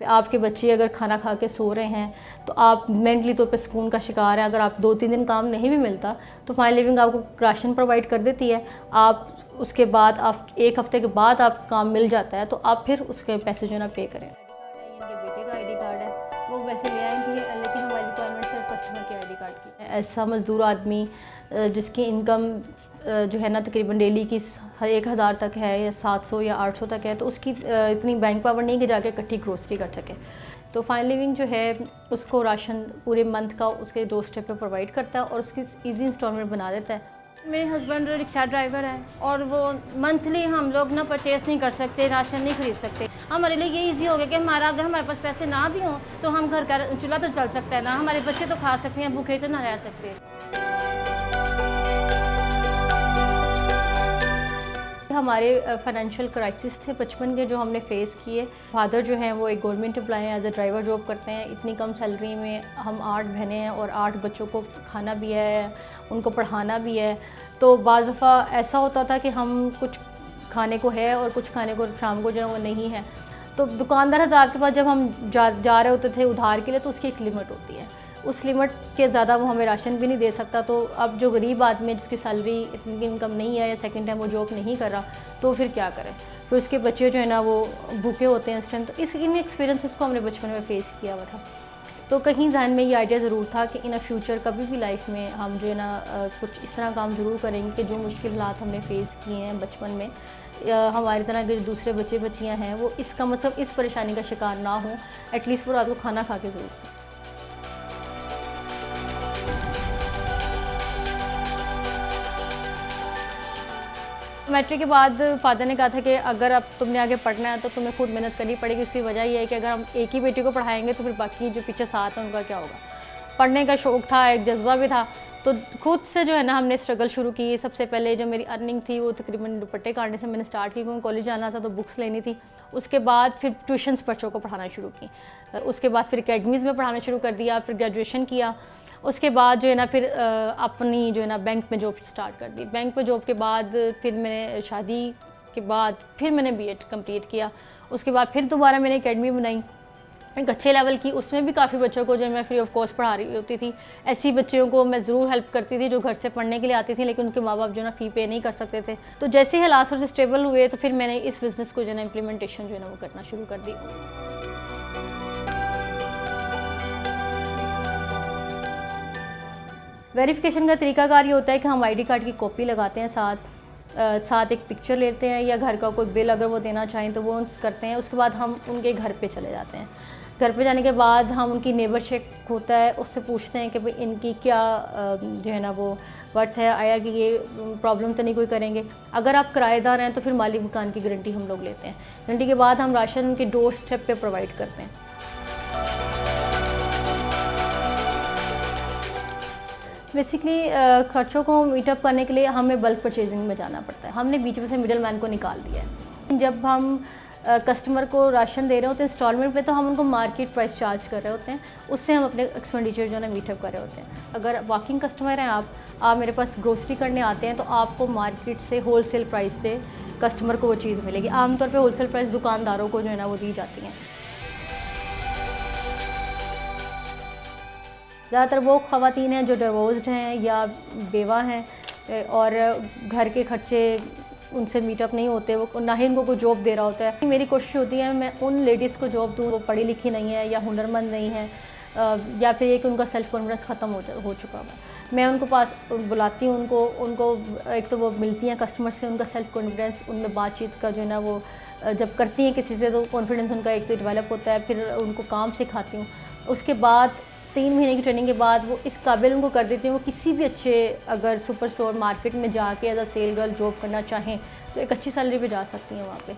आपके बच्चे अगर खाना खा के सो रहे हैं तो आप मेंटली तौर पे सुकून का शिकार है। अगर आप 2-3 दिन काम नहीं भी मिलता तो फाइन लिविंग आपको राशन प्रोवाइड कर देती है। आप उसके बाद आप 1 हफ्ते के बाद आप काम मिल जाता है तो आप फिर उसके पैसे जो है ना पे करें। इनके बेटे का ID कार्ड है, वो वैसे ले आएंगे लेकिन हमारी रिक्वायरमेंट सिर्फ कस्टमर के ID कार्ड की है। ऐसा मज़दूर आदमी जिसकी इनकम जो है ना तकरीबन डेली की 1000 तक है या 700 या 800 तक है, तो उसकी इतनी बैंक पावर नहीं कि जाके इकट्ठी ग्रोसरी कर सके। तो फाइन लिविंग जो है उसको राशन पूरे मंथ का उसके डोर स्टेप पे प्रोवाइड करता है और उसकी ईजी इंस्टॉलमेंट बना देता है। मेरे हस्बैंड रिक्शा ड्राइवर है और वो मंथली हम लोग ना परचेज़ नहीं कर सकते, राशन नहीं खरीद सकते। हमारे लिए ये इजी हो गया कि अगर हमारे पास पैसे ना भी हों तो हम घर का चूल्हा तो चल सकता है ना, हमारे बच्चे तो खा सकते हैं, भूखे तो ना रह सकते। हमारे फाइनेंशियल क्राइसिस थे बचपन के जो हमने फेस किए। फादर जो हैं वो एक गवर्नमेंट एम्प्लॉय हैं, एज अ ड्राइवर जॉब करते हैं। इतनी कम सैलरी में हम 8 बहनें हैं और 8 बच्चों को खाना भी है, उनको पढ़ाना भी है। तो बाज़ दफ़ा ऐसा होता था कि हम कुछ खाने को है और कुछ खाने को शाम को जो है वो नहीं है। तो दुकानदार हज़रात के पास जब हम जा रहे होते थे उधार के लिए, तो उसकी एक लिमिट होती है, उस लिमिट के ज़्यादा वो हमें राशन भी नहीं दे सकता। तो अब जो गरीब आदमी है जिसकी सैलरी इतनी इनकम नहीं है या सेकंड टाइम वो जॉब नहीं कर रहा, तो फिर क्या करें। फिर उसके बच्चे जो है ना वो भूखे होते हैं इस टाइम। तो इन एक्सपीरियंसेस को हमने बचपन में फ़ेस किया हुआ था। तो कहीं जहन में ये आइडिया ज़रूर था कि इन फ्यूचर कभी भी लाइफ में हम जो है ना कुछ इस तरह काम ज़रूर करेंगे कि जो मुश्किल हालात हमने फ़ेस किए हैं बचपन में, हमारी तरह के दूसरे बच्चे बच्चियाँ हैं वो इसका मतलब इस परेशानी का शिकार ना हो, एटलीस्ट वो रात को खाना खा के ज़रूर सकें। मैट्रिक के बाद फ़ादर ने कहा था कि अगर अब तुमने आगे पढ़ना है तो तुम्हें खुद मेहनत करनी पड़ेगी। उसकी वजह ये है कि अगर हम एक ही बेटी को पढ़ाएंगे तो फिर बाकी जो पीछे साथ हैं उनका क्या होगा। पढ़ने का शौक़ था, एक जज्बा भी था, तो खुद से जो है ना हमने स्ट्रगल शुरू की। सबसे पहले जो मेरी अर्निंग थी वो तकरीबन दुपट्टे काटने से मैंने स्टार्ट की, क्योंकि कॉलेज जाना था तो बुक्स लेनी थी। उसके बाद फिर ट्यूशन्स बच्चों को पढ़ाना शुरू की। उसके बाद फिर अकेडमीज़ में पढ़ाना शुरू कर दिया, फिर ग्रेजुएशन किया। उसके बाद जो है ना फिर अपनी जो है ना बैंक में जॉब स्टार्ट कर दी। बैंक में जॉब के बाद फिर मैंने शादी के बाद फिर मैंने बीएड कंप्लीट किया। उसके बाद फिर दोबारा मैंने एकेडमी बनाई एक अच्छे लेवल की। उसमें भी काफ़ी बच्चों को जो मैं फ्री ऑफ कॉस्ट पढ़ा रही होती थी। ऐसी बच्चियों को मैं ज़रूर हेल्प करती थी जो घर से पढ़ने के लिए आती थी लेकिन उनके माँ बाप जो ना फ़ी पे नहीं कर सकते थे। तो जैसे ही हालात थोड़े से स्टेबल हुए तो फिर मैंने इस बिज़नेस को जो है ना इम्प्लीमेंटेशन जो है ना वो करना शुरू कर दी। वेरिफिकेशन का तरीकाकार ये होता है कि हम आईडी कार्ड की कॉपी लगाते हैं, साथ एक पिक्चर लेते हैं या घर का कोई बिल अगर वो देना चाहें तो वो करते हैं। उसके बाद हम उनके घर पे चले जाते हैं। घर पे जाने के बाद हम उनकी नेबर चेक होता है, उससे पूछते हैं कि भाई इनकी क्या जो है ना वो वर्थ है, आया कि ये प्रॉब्लम तो नहीं कोई करेंगे। अगर आप किराएदार हैं तो फिर मालिक मकान की गारंटी हम लोग लेते हैं। गारंटी के बाद हम राशन उनके डोर स्टेप पे प्रोवाइड करते हैं। बेसिकली खर्चों को मीटअप करने के लिए हमें बल्क परचेजिंग में जाना पड़ता है। हमने बीच में से मिडल मैन को निकाल दिया है। जब हम कस्टमर को राशन दे रहे होते हैं इंस्टॉलमेंट पे, तो हम उनको मार्केट प्राइस चार्ज कर रहे होते हैं, उससे हम अपने एक्सपेंडिचर जो है ना मीटअप कर रहे होते हैं। अगर वॉकिंग कस्टमर हैं आप मेरे पास ग्रोसरी करने आते हैं तो आपको मार्केट से होलसेल प्राइस पे कस्टमर को वो चीज़ मिलेगी। आमतौर पर होलसेल प्राइस दुकानदारों को जो है ना वो दी जाती हैं। ज़्यादातर वो ख़वातीन हैं जो डिवोर्स्ड हैं या बेवा हैं और घर के खर्चे उनसे मीटअप नहीं होते, वो ना ही उनको कोई जॉब दे रहा होता है। मेरी कोशिश होती है मैं उन लेडीज़ को जॉब दूँ वो पढ़ी लिखी नहीं है या हुनरमंद नहीं है या फिर एक उनका सेल्फ़ कॉन्फिडेंस ख़त्म हो चुका हुआ। मैं उनको पास बुलाती हूँ, उनको एक तो वो मिलती हैं कस्टमर से, उनका सेल्फ़ कॉन्फिडेंस उनमें बातचीत का जो है ना वो जब करती हैं किसी से तो कॉन्फिडेंस उनका एक तो डेवलप होता है। फिर उनको काम सिखाती हूँ। उसके बाद 3 महीने की ट्रेनिंग के बाद वो इस काबिल उनको कर देती हूँ वो किसी भी अच्छे अगर सुपर स्टोर मार्केट में जाके as a sale girl job करना चाहें तो एक अच्छी सैलरी पे जा सकती हैं वहाँ पे।